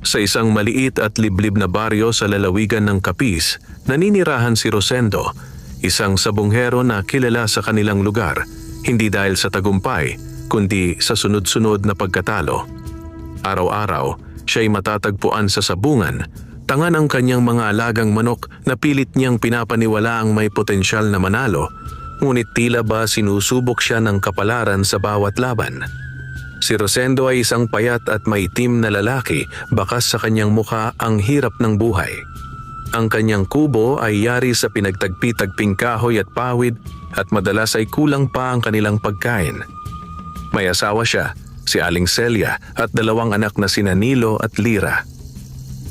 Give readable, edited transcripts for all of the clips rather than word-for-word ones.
Sa isang maliit at liblib na baryo sa lalawigan ng Capiz, naninirahan si Rosendo, isang sabonghero na kilala sa kanilang lugar, hindi dahil sa tagumpay, kundi sa sunod-sunod na pagkatalo. Araw-araw, siya'y matatagpuan sa sabungan, tanga ng kanyang mga alagang manok na pilit niyang pinapaniwala ang may potensyal na manalo, ngunit tila ba sinusubok siya ng kapalaran sa bawat laban. Si Rosendo ay isang payat at maitim na lalaki, bakas sa kanyang mukha ang hirap ng buhay. Ang kanyang kubo ay yari sa pinagtagpi-tagping kahoy at pawid at madalas ay kulang pa ang kanilang pagkain. May asawa siya, si Aling Celia, at 2 anak na sina Nilo at Lira.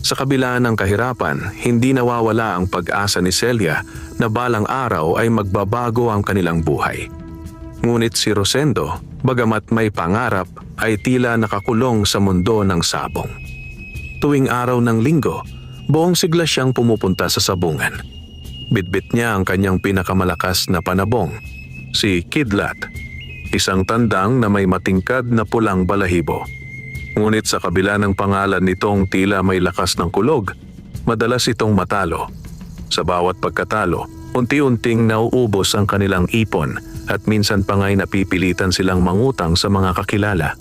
Sa kabila ng kahirapan, hindi nawawala ang pag-asa ni Celia na balang araw ay magbabago ang kanilang buhay. Ngunit si Rosendo, bagamat may pangarap, ay tila nakakulong sa mundo ng sabong. Tuwing araw ng linggo, buong sigla siyang pumupunta sa sabungan. Bitbit niya ang kanyang pinakamalakas na panabong, si Kidlat, isang tandang na may matingkad na pulang balahibo. Ngunit sa kabila ng pangalan nitong tila may lakas ng kulog, madalas itong matalo. Sa bawat pagkatalo, unti-unting nauubos ang kanilang ipon at minsan pa nga'y napipilitan silang mangutang sa mga kakilala.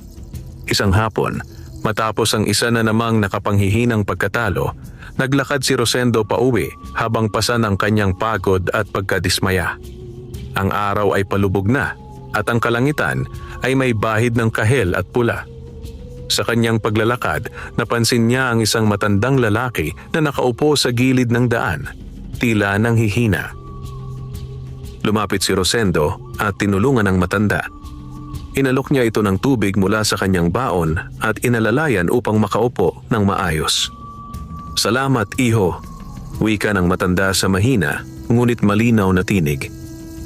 Isang hapon, matapos ang isa na namang nakapanghihinang pagkatalo, naglakad si Rosendo pauwi habang pasan ang kanyang pagod at pagkadismaya. Ang araw ay palubog na at ang kalangitan ay may bahid ng kahel at pula. Sa kanyang paglalakad, napansin niya ang isang matandang lalaki na nakaupo sa gilid ng daan, tila nanghihina. Lumapit si Rosendo at tinulungan ang matanda. Inalok niya ito ng tubig mula sa kanyang baon at inalalayan upang makaupo ng maayos. "Salamat, iho," wika ng matanda sa mahina ngunit malinaw na tinig.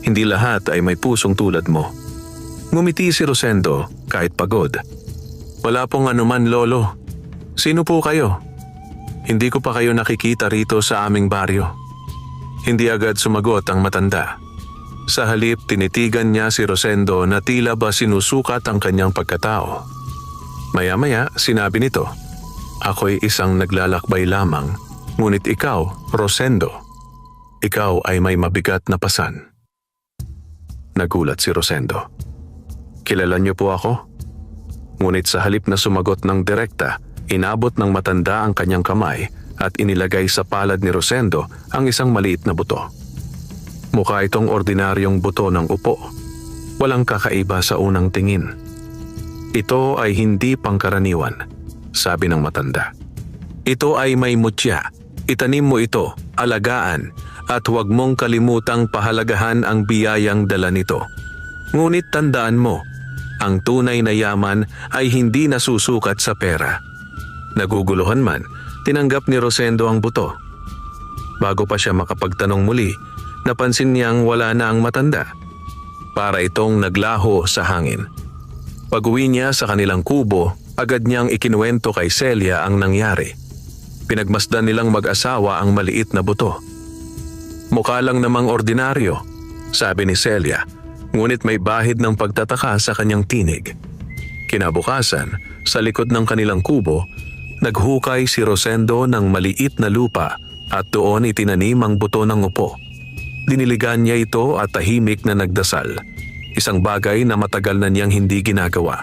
"Hindi lahat ay may pusong tulad mo." Ngumiti si Rosendo kahit pagod. "Wala pong anuman, lolo. Sino po kayo? Hindi ko pa kayo nakikita rito sa aming baryo." Hindi agad sumagot ang matanda. Sa halip, tinitigan niya si Rosendo na tila ba sinusukat ang kanyang pagkatao. Maya-maya, sinabi nito, "Ako'y isang naglalakbay lamang, ngunit ikaw, Rosendo, ikaw ay may mabigat na pasan." Nagulat si Rosendo. "Kilala niyo po ako?" Ngunit sa halip na sumagot ng direkta, inabot ng matanda ang kanyang kamay at inilagay sa palad ni Rosendo ang isang maliit na buto. Mukha itong ordinaryong buto ng upo. Walang kakaiba sa unang tingin. "Ito ay hindi pangkaraniwan," sabi ng matanda. "Ito ay may mutya. Itanim mo ito, alagaan, at huwag mong kalimutang pahalagahan ang biyayang dala nito. Ngunit tandaan mo, ang tunay na yaman ay hindi nasusukat sa pera." Naguguluhan man, tinanggap ni Rosendo ang buto. Bago pa siya makapagtanong muli, napansin niyang wala na ang matanda. Para itong naglaho sa hangin. Pag-uwi niya sa kanilang kubo, agad niyang ikinuwento kay Celia ang nangyari. Pinagmasdan nilang mag-asawa ang maliit na buto. "Mukha lang namang ordinaryo," sabi ni Celia, ngunit may bahid ng pagtataka sa kanyang tinig. Kinabukasan, sa likod ng kanilang kubo, naghukay si Rosendo ng maliit na lupa at doon itinanim ang buto ng upo. Diniligan niya ito at tahimik na nagdasal, isang bagay na matagal na niyang hindi ginagawa.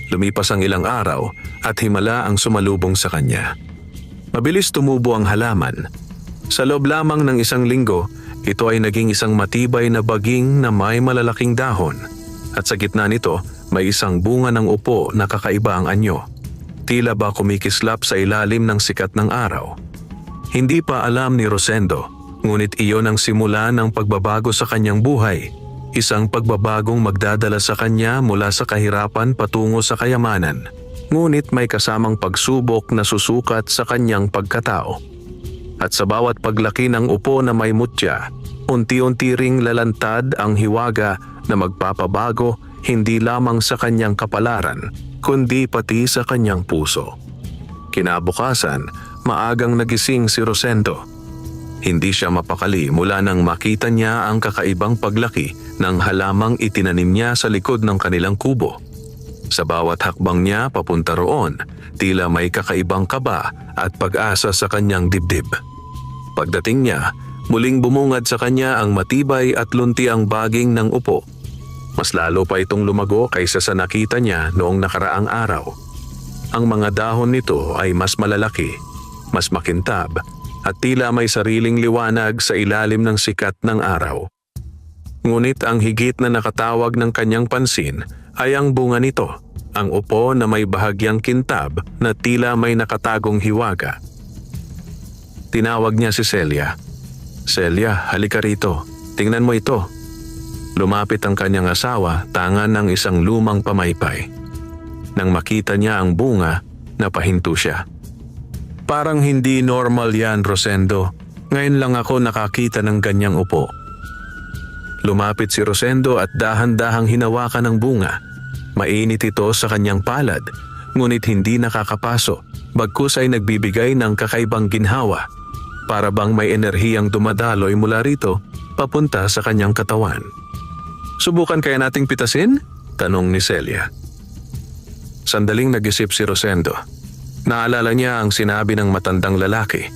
Lumipas ang ilang araw at himala ang sumalubong sa kanya. Mabilis tumubo ang halaman. Sa loob lamang ng 1 linggo, ito ay naging isang matibay na baging na may malalaking dahon. At sa gitna nito, may isang bunga ng upo na kakaiba ang anyo. Tila ba kumikislap sa ilalim ng sikat ng araw. Hindi pa alam ni Rosendo, ngunit iyon ang simula ng pagbabago sa kanyang buhay. Isang pagbabagong magdadala sa kanya mula sa kahirapan patungo sa kayamanan. Ngunit may kasamang pagsubok na susukat sa kanyang pagkatao. At sa bawat paglaki ng upo na may mutya, unti-unti ring lalantad ang hiwaga na magpapabago hindi lamang sa kanyang kapalaran, kundi pati sa kanyang puso. Kinabukasan, maagang nagising si Rosendo. Hindi siya mapakali mula nang makita niya ang kakaibang paglaki ng halamang itinanim niya sa likod ng kanilang kubo. Sa bawat hakbang niya papunta roon, tila may kakaibang kaba at pag-asa sa kanyang dibdib. Pagdating niya, muling bumungad sa kanya ang matibay at lunti ang baging ng upo. Mas lalo pa itong lumago kaysa sa nakita niya noong nakaraang araw. Ang mga dahon nito ay mas malalaki, mas makintab, at tila may sariling liwanag sa ilalim ng sikat ng araw. Ngunit ang higit na nakatawag ng kanyang pansin ay ang bunga nito, ang upo na may bahagyang kintab na tila may nakatagong hiwaga. Tinawag niya si Celia. "Celia, halika rito. Tingnan mo ito." Lumapit ang kanyang asawa, tangan ng isang lumang pamaypay. Nang makita niya ang bunga, napahinto siya. "Parang hindi normal yan, Rosendo. Ngayon lang ako nakakita ng ganyang upo." Lumapit si Rosendo at dahan-dahang hinawakan ang bunga. Mainit ito sa kanyang palad, ngunit hindi nakakapaso, bagkus ay nagbibigay ng kakaibang ginhawa. Para bang may enerhiyang dumadaloy mula rito, papunta sa kanyang katawan. "Subukan kaya nating pitasin?" tanong ni Celia. Sandaling nag-isip si Rosendo. Naalala niya ang sinabi ng matandang lalaki,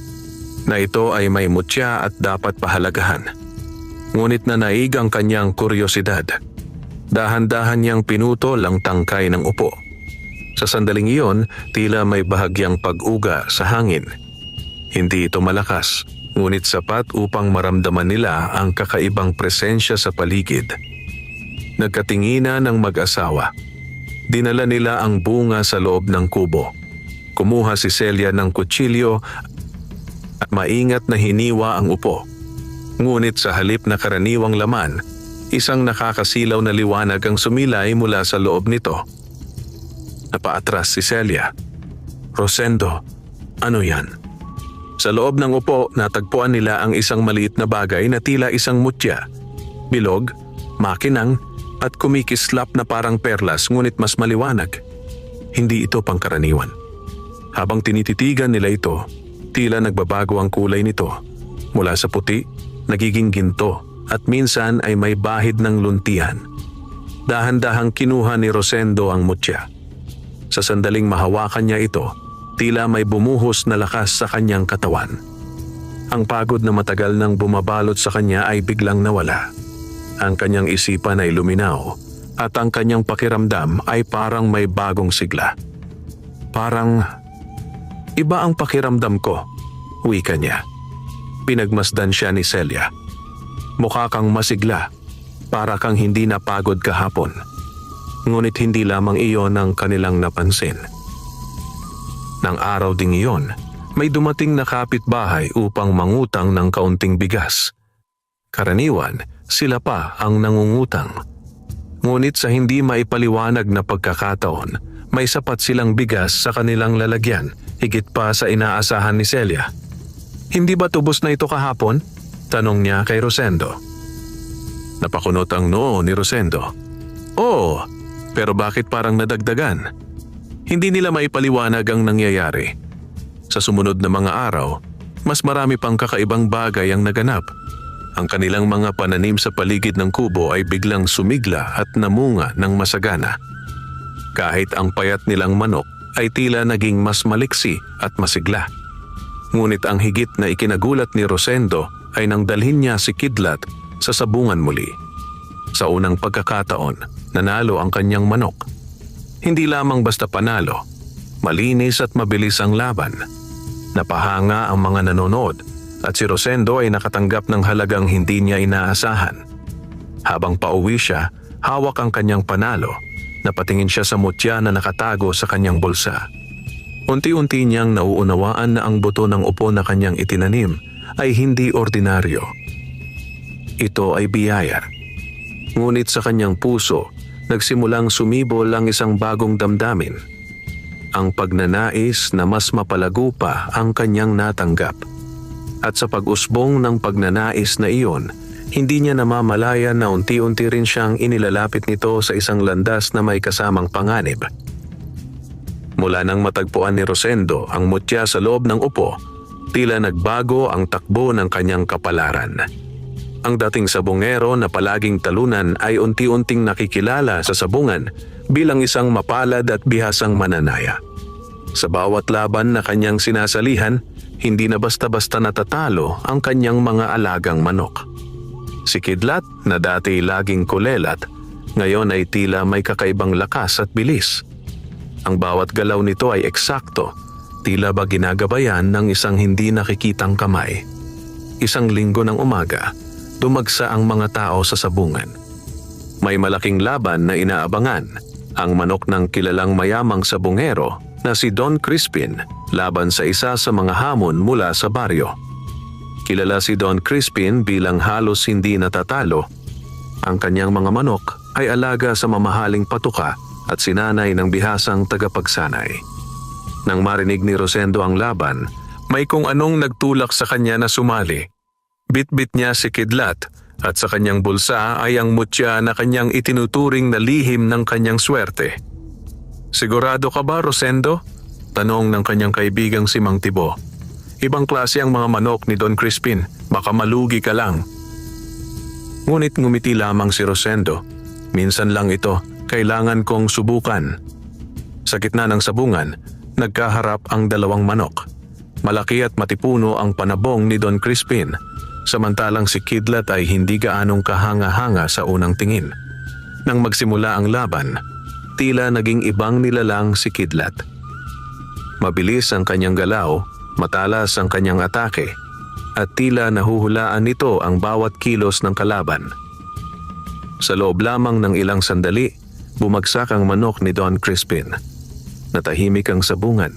na ito ay may mutya at dapat pahalagahan. Ngunit nanaig ang kanyang kuryosidad. Dahan-dahan niyang pinutol ang tangkay ng upo. Sa sandaling iyon, tila may bahagyang pag-uga sa hangin. Hindi ito malakas, ngunit sapat upang maramdaman nila ang kakaibang presensya sa paligid. Nagkatinginan ng mag-asawa. Dinala nila ang bunga sa loob ng kubo. Kumuha si Celia ng kutsilyo at maingat na hiniwa ang upo. Ngunit sa halip na karaniwang laman, isang nakakasilaw na liwanag ang sumilay mula sa loob nito. Napaatras si Celia. "Rosendo, ano yan?" Sa loob ng upo, natagpuan nila ang isang maliit na bagay na tila isang mutya. Bilog, makinang, at kumikislap na parang perlas ngunit mas maliwanag. Hindi ito pangkaraniwan. Habang tinititigan nila ito, tila nagbabago ang kulay nito. Mula sa puti, nagiging ginto at minsan ay may bahid ng luntian. Dahan-dahang kinuha ni Rosendo ang mutya. Sa sandaling mahawakan niya ito, tila may bumuhos na lakas sa kanyang katawan. Ang pagod na matagal nang bumabalot sa kanya ay biglang nawala. Ang kanyang isipan ay luminaw at ang kanyang pakiramdam ay parang may bagong sigla. "Parang iba ang pakiramdam ko," wika niya. Pinagmasdan siya ni Celia. "Mukha kang masigla, para kang hindi napagod kahapon." Ngunit hindi lamang iyon ang kanilang napansin. Nang araw ding iyon, may dumating na kapitbahay upang mangutang ng kaunting bigas. Karaniwan, sila pa ang nangungutang. Ngunit sa hindi maipaliwanag na pagkakataon, may sapat silang bigas sa kanilang lalagyan, higit pa sa inaasahan ni Celia. "Hindi ba tubos na ito kahapon?" tanong niya kay Rosendo. Napakunot ang noo ni Rosendo. "Oo, pero bakit parang nadagdagan?" Hindi nila maipaliwanag ang nangyayari. Sa sumunod na mga araw, mas marami pang kakaibang bagay ang naganap. Ang kanilang mga pananim sa paligid ng kubo ay biglang sumigla at namunga ng masagana. Kahit ang payat nilang manok ay tila naging mas maliksi at masigla. Ngunit ang higit na ikinagulat ni Rosendo ay nang dalhin niya si Kidlat sa sabungan muli. Sa unang pagkakataon, nanalo ang kanyang manok. Hindi lamang basta panalo, malinis at mabilis ang laban. Napahanga ang mga nanonood at si Rosendo ay nakatanggap ng halagang hindi niya inaasahan. Habang pauwi siya, hawak ang kanyang panalo. Napatingin siya sa mutya na nakatago sa kanyang bulsa. Unti-unti niyang nauunawaan na ang buto ng upo na kanyang itinanim ay hindi ordinaryo. Ito ay biyaya. Ngunit sa kanyang puso, nagsimulang sumibol ang isang bagong damdamin. Ang pagnanais na mas mapalago pa ang kanyang natanggap. At sa pag-usbong ng pagnanais na iyon, hindi niya namamalayan na unti-unti rin siyang inilalapit nito sa isang landas na may kasamang panganib. Mula nang matagpuan ni Rosendo ang mutya sa loob ng upo, tila nagbago ang takbo ng kanyang kapalaran. Ang dating sabungero na palaging talunan ay unti-unting nakikilala sa sabungan bilang isang mapalad at bihasang mananaya. Sa bawat laban na kanyang sinasalihan, hindi na basta-basta natatalo ang kanyang mga alagang manok. Si Kidlat na dati laging kulelat, ngayon ay tila may kakaibang lakas at bilis. Ang bawat galaw nito ay eksakto, tila ba ginagabayan ng isang hindi nakikitang kamay. Isang linggo ng umaga, dumagsa ang mga tao sa sabungan. May malaking laban na inaabangan, ang manok ng kilalang mayamang sabungero na si Don Crispin laban sa isa sa mga hamon mula sa baryo. Kilala si Don Crispin bilang halos hindi natatalo. Ang kanyang mga manok ay alaga sa mamahaling patuka at sinanay ng bihasang tagapagsanay. Nang marinig ni Rosendo ang laban, may kung anong nagtulak sa kanya na sumali. Bit-bit niya si Kidlat at sa kanyang bulsa ay ang mutya na kanyang itinuturing na lihim ng kanyang swerte. "Sigurado ka ba, Rosendo?" tanong ng kanyang kaibigang si Mang Tibo. "Ibang klase ang mga manok ni Don Crispin, baka malugi ka lang." Ngunit ngumiti lamang si Rosendo. "Minsan lang ito, kailangan kong subukan." Sa gitna ng sabungan, nagkaharap ang dalawang manok. Malaki at matipuno ang panabong ni Don Crispin, samantalang si Kidlat ay hindi gaanong kahanga-hanga sa unang tingin. Nang magsimula ang laban, tila naging ibang nilalang si Kidlat. Mabilis ang kanyang galaw, matalas ang kanyang atake, at tila nahuhulaan nito ang bawat kilos ng kalaban. Sa loob lamang ng ilang sandali, bumagsak ang manok ni Don Crispin. Natahimik ang sabungan.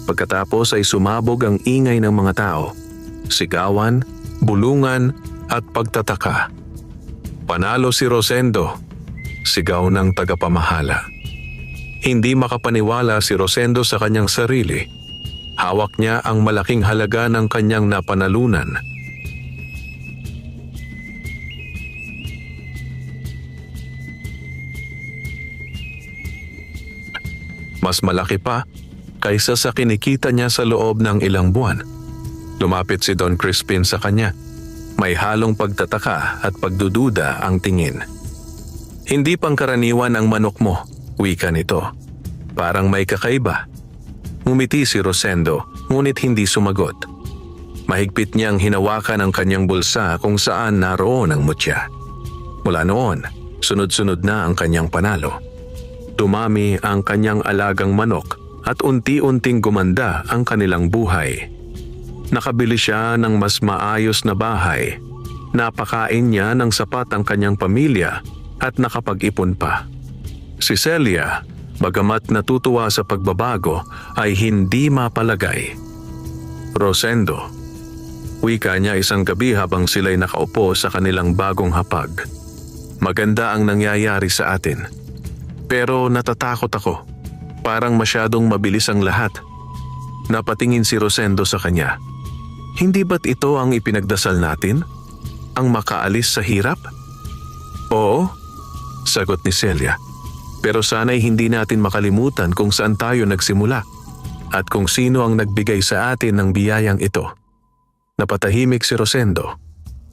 Pagkatapos ay sumabog ang ingay ng mga tao. Sigawan, bulungan at pagtataka. "Panalo si Rosendo," sigaw ng tagapamahala. Hindi makapaniwala si Rosendo sa kanyang sarili. Hawak niya ang malaking halaga ng kanyang napanalunan. Mas malaki pa kaysa sa kinikita niya sa loob ng ilang buwan. Lumapit si Don Crispin sa kanya. May halong pagtataka at pagdududa ang tingin. "Hindi pangkaraniwan ang manok mo," wika nito. "Parang may kakaiba." Ngumiti si Rosendo, ngunit hindi sumagot. Mahigpit niyang hinawakan ang kanyang bulsa kung saan naroon ang mutya. Mula noon, sunod-sunod na ang kanyang panalo. Dumami ang kanyang alagang manok at unti-unting gumanda ang kanilang buhay. Nakabili siya ng mas maayos na bahay. Napakain niya ng sapat ang kanyang pamilya at nakapag-ipon pa. Si Celia, bagamat natutuwa sa pagbabago, ay hindi mapalagay. "Rosendo," wika niya isang gabi habang sila'y nakaupo sa kanilang bagong hapag. "Maganda ang nangyayari sa atin. Pero natatakot ako. Parang masyadong mabilis ang lahat." Napatingin si Rosendo sa kanya. "Hindi ba't ito ang ipinagdasal natin? Ang makaalis sa hirap?" "Oo," sagot ni Celia. "Pero sana'y hindi natin makalimutan kung saan tayo nagsimula at kung sino ang nagbigay sa atin ng biyayang ito." Napatahimik si Rosendo.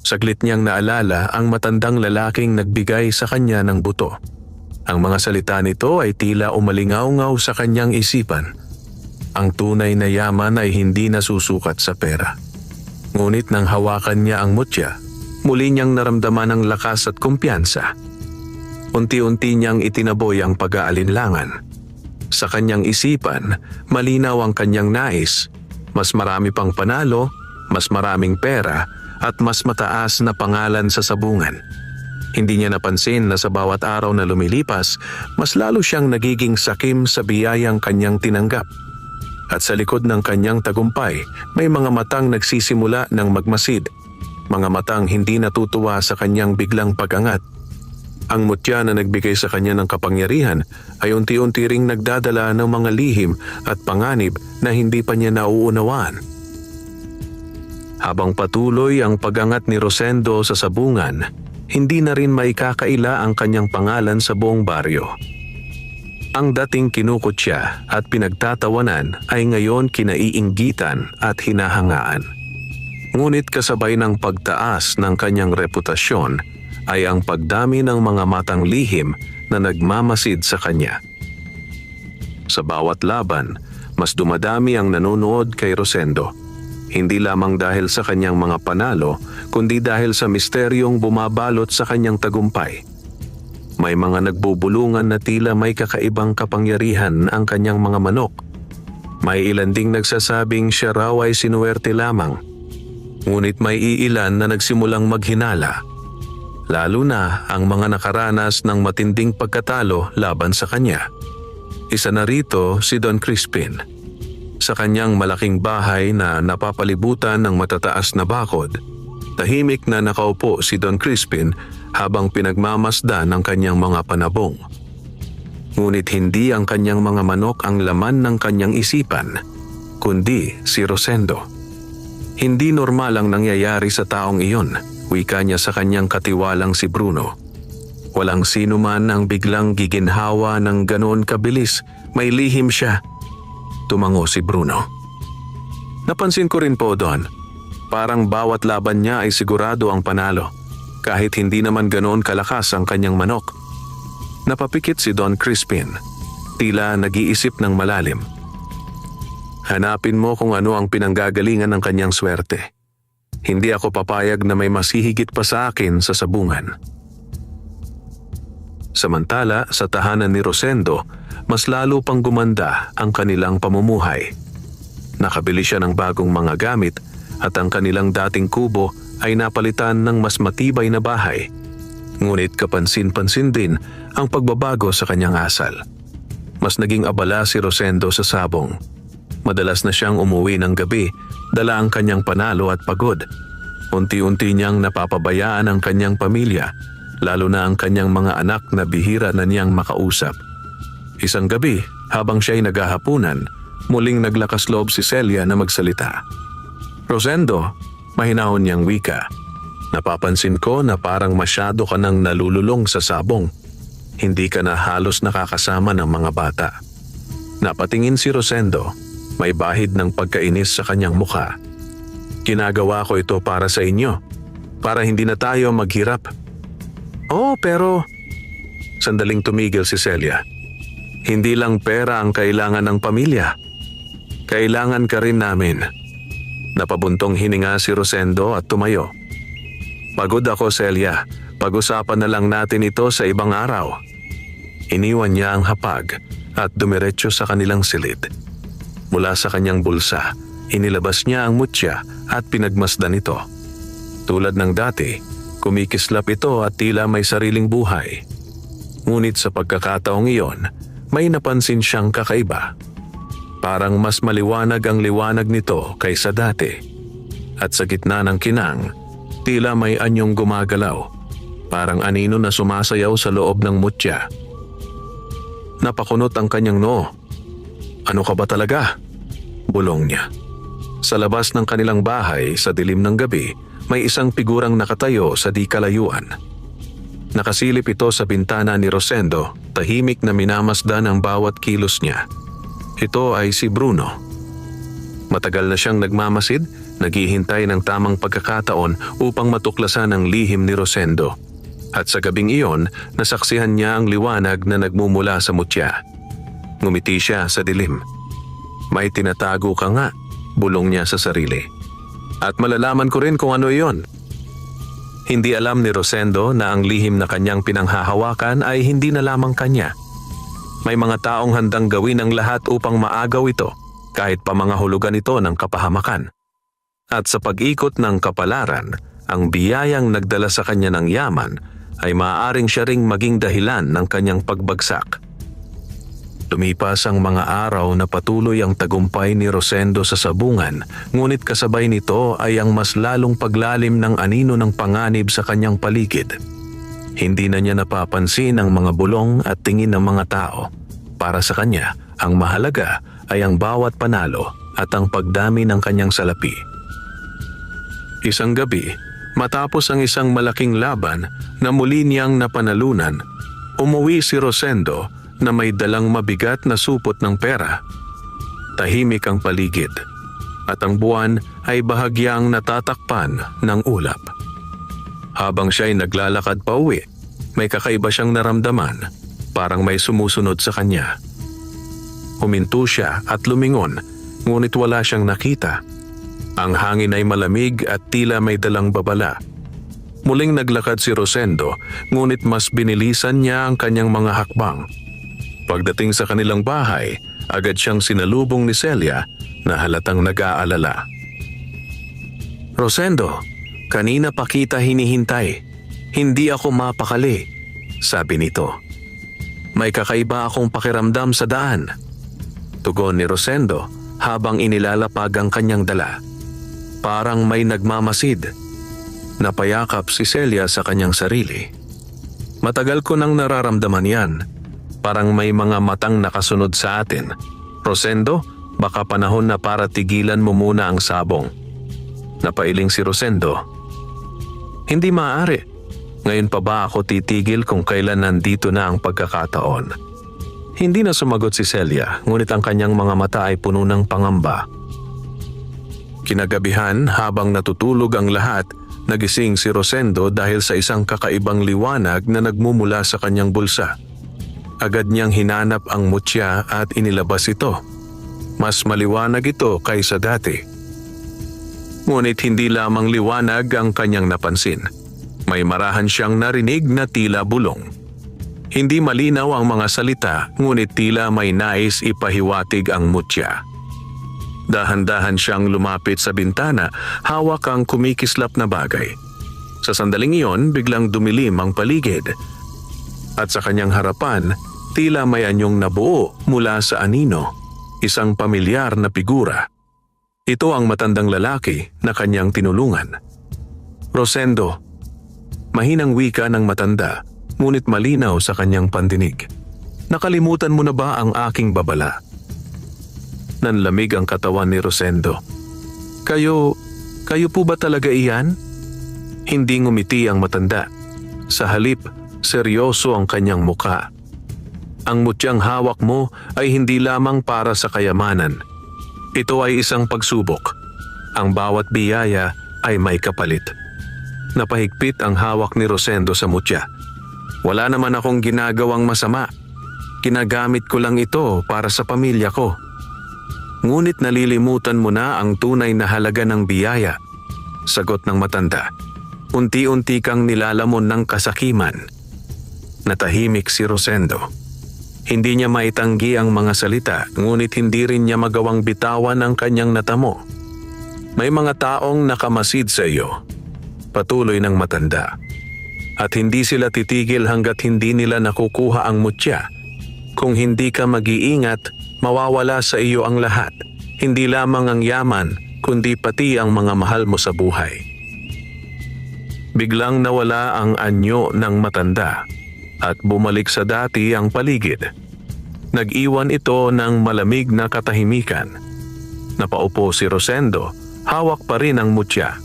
Saglit niyang naalala ang matandang lalaking nagbigay sa kanya ng buto. Ang mga salita nito ay tila umalingaw-ngaw sa kanyang isipan. Ang tunay na yaman ay hindi nasusukat sa pera. Ngunit nang hawakan niya ang mutya, muli niyang naramdaman ang lakas at kumpiyansa. Unti-unti niyang itinaboy ang pag-aalinlangan. Sa kanyang isipan, malinaw ang kanyang nais. Mas marami pang panalo, mas maraming pera, at mas mataas na pangalan sa sabungan. Hindi niya napansin na sa bawat araw na lumilipas, mas lalo siyang nagiging sakim sa biyayang kanyang tinanggap. At sa likod ng kanyang tagumpay, may mga matang nagsisimula ng magmasid. Mga matang hindi natutuwa sa kanyang biglang pag-angat. Ang mutya na nagbigay sa kanya ng kapangyarihan ay unti-unti ring nagdadala ng mga lihim at panganib na hindi pa niya nauunawaan. Habang patuloy ang pag-angat ni Rosendo sa sabungan, hindi na rin maikakaila ang kanyang pangalan sa buong baryo. Ang dating kinukutya at pinagtatawanan ay ngayon kinaiinggitan at hinahangaan. Ngunit kasabay ng pagtaas ng kanyang reputasyon, ay ang pagdami ng mga matang lihim na nagmamasid sa kanya. Sa bawat laban, mas dumadami ang nanonood kay Rosendo. Hindi lamang dahil sa kanyang mga panalo, kundi dahil sa misteryong bumabalot sa kanyang tagumpay. May mga nagbubulungan na tila may kakaibang kapangyarihan ang kanyang mga manok. May ilan ding nagsasabing siya raw ay sinuwerte lamang. Ngunit may iilan na nagsimulang maghinala. Lalo na ang mga nakaranas ng matinding pagkatalo laban sa kanya. Isa na rito si Don Crispin. Sa kanyang malaking bahay na napapalibutan ng matataas na bakod, tahimik na nakaupo si Don Crispin habang pinagmamasdan ng kanyang mga panabong. Ngunit hindi ang kanyang mga manok ang laman ng kanyang isipan, kundi si Rosendo. Hindi normal ang nangyayari sa taong iyon, wika niya sa kanyang katiwalang si Bruno. Walang sino man ang biglang giginhawa ng ganoon kabilis, may lihim siya. Tumango si Bruno. Napansin ko rin po, Don, parang bawat laban niya ay sigurado ang panalo, kahit hindi naman ganoon kalakas ang kanyang manok. Napapikit si Don Crispin, tila nag-iisip ng malalim. Hanapin mo kung ano ang pinanggagalingan ng kanyang swerte. Hindi ako papayag na may mas hihigit pa sa akin sa sabungan. Samantala, sa tahanan ni Rosendo, mas lalo pang gumanda ang kanilang pamumuhay. Nakabili siya ng bagong mga gamit at ang kanilang dating kubo ay napalitan ng mas matibay na bahay. Ngunit kapansin-pansin din ang pagbabago sa kanyang asal. Mas naging abala si Rosendo sa sabong. Madalas na siyang umuwi ng gabi, dala ang kanyang panalo at pagod. Unti-unti niyang napapabayaan ang kanyang pamilya, lalo na ang kanyang mga anak na bihira na niyang makausap. Isang gabi, habang siya'y naghahapunan, muling naglakas loob si Celia na magsalita. Rosendo, mahinahon niyang wika. Napapansin ko na parang masyado ka nang nalululong sa sabong. Hindi ka na halos nakakasama ng mga bata. Napatingin si Rosendo, may bahid ng pagkainis sa kanyang mukha. Ginagawa ko ito para sa inyo, para hindi na tayo maghirap. Oh, pero... Sandaling tumigil si Celia. Hindi lang pera ang kailangan ng pamilya. Kailangan ka rin namin. Napabuntong hininga si Rosendo at tumayo. Pagod ako, Celia. Pag-usapan na lang natin ito sa ibang araw. Iniwan niya ang hapag at dumiretso sa kanilang silid. Mula sa kanyang bulsa, inilabas niya ang mutya at pinagmasdan ito. Tulad ng dati, kumikislap ito at tila may sariling buhay. Ngunit sa pagkakataong iyon, may napansin siyang kakaiba. Parang mas maliwanag ang liwanag nito kaysa dati. At sa gitna ng kinang, tila may anyong gumagalaw. Parang anino na sumasayaw sa loob ng mutya. Napakunot ang kanyang noo. Ano ka ba talaga? Bulong niya. Sa labas ng kanilang bahay sa dilim ng gabi, may isang figurang nakatayo sa di kalayuan. Nakasilip ito sa bintana ni Rosendo, tahimik na minamasdan ang bawat kilos niya. Ito ay si Bruno. Matagal na siyang nagmamasid, naghihintay ng tamang pagkakataon upang matuklasan ang lihim ni Rosendo. At sa gabing iyon, nasaksihan niya ang liwanag na nagmumula sa mutya. Ngumiti siya sa dilim. May tinatago ka nga, bulong niya sa sarili. At malalaman ko rin kung ano iyon. Hindi alam ni Rosendo na ang lihim na kanyang pinanghahawakan ay hindi na lamang kanya. May mga taong handang gawin ang lahat upang maagaw ito, kahit pa mga hulugan ito ng kapahamakan. At sa pag-ikot ng kapalaran, ang biyayang nagdala sa kanya ng yaman ay maaaring siya ring maging dahilan ng kanyang pagbagsak. Lumipas ang mga araw na patuloy ang tagumpay ni Rosendo sa sabungan, ngunit kasabay nito ay ang mas lalong paglalim ng anino ng panganib sa kanyang paligid. Hindi na niya napapansin ang mga bulong at tingin ng mga tao. Para sa kanya, ang mahalaga ay ang bawat panalo at ang pagdami ng kanyang salapi. Isang gabi, matapos ang isang malaking laban na muli niyang napanalunan, umuwi si Rosendo na may dalang mabigat na supot ng pera. Tahimik ang paligid at ang buwan ay bahagyang natatakpan ng ulap. Habang siya'y naglalakad pa uwi, may kakaiba siyang naramdaman, parang may sumusunod sa kanya. Huminto siya at lumingon, ngunit wala siyang nakita. Ang hangin ay malamig at tila may dalang babala. Muling naglakad si Rosendo, ngunit mas binilisan niya ang kanyang mga hakbang. Pagdating sa kanilang bahay, agad siyang sinalubong ni Celia na halatang nag-aalala. "Rosendo, kanina pa kita hinihintay. Hindi ako mapakali," sabi nito. "May kakaiba akong pakiramdam sa daan." Tugon ni Rosendo habang inilalapag ang kanyang dala. Parang may nagmamasid. Napayakap si Celia sa kanyang sarili. "Matagal ko nang nararamdaman yan. Parang may mga matang nakasunod sa atin. Rosendo, baka panahon na para tigilan mo muna ang sabong." Napailing si Rosendo. "Hindi maaari. Ngayon pa ba ako titigil kung kailan nandito na ang pagkakataon?" Hindi na sumagot si Celia, ngunit ang kanyang mga mata ay puno ng pangamba. Kinagabihan, habang natutulog ang lahat, nagising si Rosendo dahil sa isang kakaibang liwanag na nagmumula sa kanyang bulsa. Agad niyang hinanap ang mutya at inilabas ito. Mas maliwanag ito kaysa dati. Ngunit hindi lamang liwanag ang kanyang napansin. May marahan siyang narinig na tila bulong. Hindi malinaw ang mga salita, ngunit tila may nais ipahiwatig ang mutya. Dahan-dahan siyang lumapit sa bintana, hawak ang kumikislap na bagay. Sa sandaling iyon, biglang dumilim ang paligid. At sa kanyang harapan, tila may anyong nabuo mula sa anino, isang pamilyar na figura. Ito ang matandang lalaki na kanyang tinulungan. "Rosendo," mahinang wika ng matanda, ngunit malinaw sa kanyang pandinig. "Nakalimutan mo na ba ang aking babala?" Nanlamig ang katawan ni Rosendo. Kayo po ba talaga iyan?" Hindi ngumiti ang matanda. Sa halip, seryoso ang kanyang muka. "Ang mutyang hawak mo ay hindi lamang para sa kayamanan. Ito ay isang pagsubok. Ang bawat biyaya ay may kapalit." Napahigpit ang hawak ni Rosendo sa mutya. "Wala naman akong ginagawang masama. Ginagamit ko lang ito para sa pamilya ko." "Ngunit nalilimutan mo na ang tunay na halaga ng biyaya," sagot ng matanda. "Unti-unti kang nilalamon ng kasakiman." Natahimik si Rosendo. Hindi niya maitanggi ang mga salita, ngunit hindi rin niya magawang bitawan ang kanyang natamo. "May mga taong nakamasid sa iyo," patuloy ng matanda. "At hindi sila titigil hanggat hindi nila nakukuha ang mutya. Kung hindi ka mag-iingat, mawawala sa iyo ang lahat, hindi lamang ang yaman, kundi pati ang mga mahal mo sa buhay." Biglang nawala ang anyo ng matanda at bumalik sa dati ang paligid. Nag-iwan ito ng malamig na katahimikan. Napaupo si Rosendo, hawak pa rin ang mutya.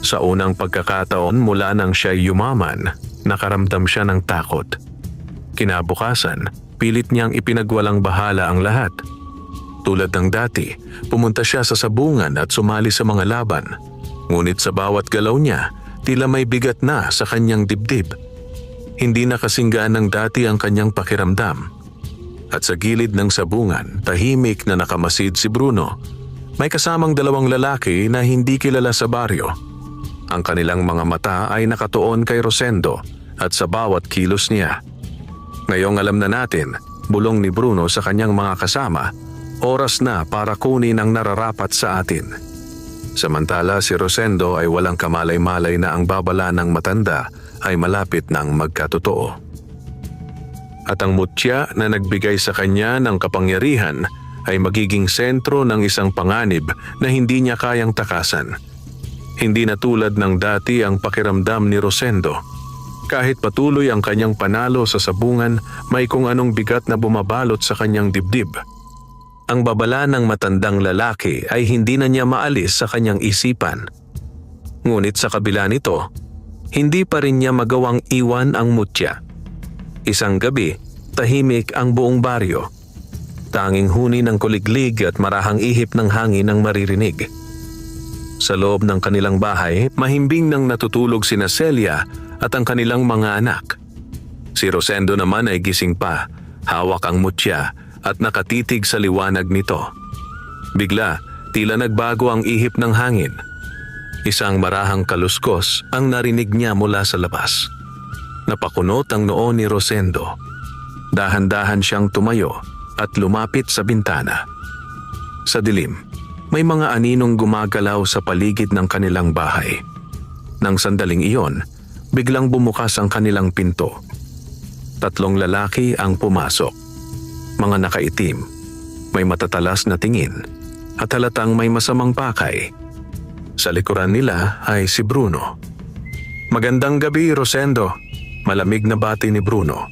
Sa unang pagkakataon mula nang siya yumaman, nakaramdam siya ng takot. Kinabukasan, pilit niyang ipinagwalang bahala ang lahat. Tulad ng dati, pumunta siya sa sabungan at sumali sa mga laban. Ngunit sa bawat galaw niya, tila may bigat na sa kanyang dibdib. Hindi na kasinggaan ng dati ang kanyang pakiramdam. At sa gilid ng sabungan, tahimik na nakamasid si Bruno. May kasamang dalawang lalaki na hindi kilala sa baryo. Ang kanilang mga mata ay nakatuon kay Rosendo at sa bawat kilos niya. Ngayong alam na natin, bulong ni Bruno sa kanyang mga kasama, oras na para kunin ang nararapat sa atin. Samantala si Rosendo ay walang kamalay-malay na ang babala ng matanda ay malapit ng magkatotoo. At ang mutya na nagbigay sa kanya ng kapangyarihan ay magiging sentro ng isang panganib na hindi niya kayang takasan. Hindi na tulad ng dati ang pakiramdam ni Rosendo. Kahit patuloy ang kanyang panalo sa sabungan, may kung anong bigat na bumabalot sa kanyang dibdib. Ang babala ng matandang lalaki ay hindi na niya maalis sa kanyang isipan. Ngunit sa kabila nito, hindi pa rin niya magawang iwan ang mutya. Isang gabi, tahimik ang buong baryo. Tanging huni ng kuliglig at marahang ihip ng hangin ang maririnig. Sa loob ng kanilang bahay, mahimbing nang natutulog sina Celia at ang kanilang mga anak. Si Rosendo naman ay gising pa, hawak ang mutya at nakatitig sa liwanag nito. Bigla, tila nagbago ang ihip ng hangin. Isang marahang kaluskos ang narinig niya mula sa labas. Napakunot ang noo ni Rosendo. Dahan-dahan siyang tumayo at lumapit sa bintana. Sa dilim, may mga aninong gumagalaw sa paligid ng kanilang bahay. Nang sandaling iyon, biglang bumukas ang kanilang pinto. 3 lalaki ang pumasok. Mga nakaitim, may matatalas na tingin, at halatang may masamang pakay. Sa likuran nila ay si Bruno. "Magandang gabi, Rosendo." Malamig na bati ni Bruno.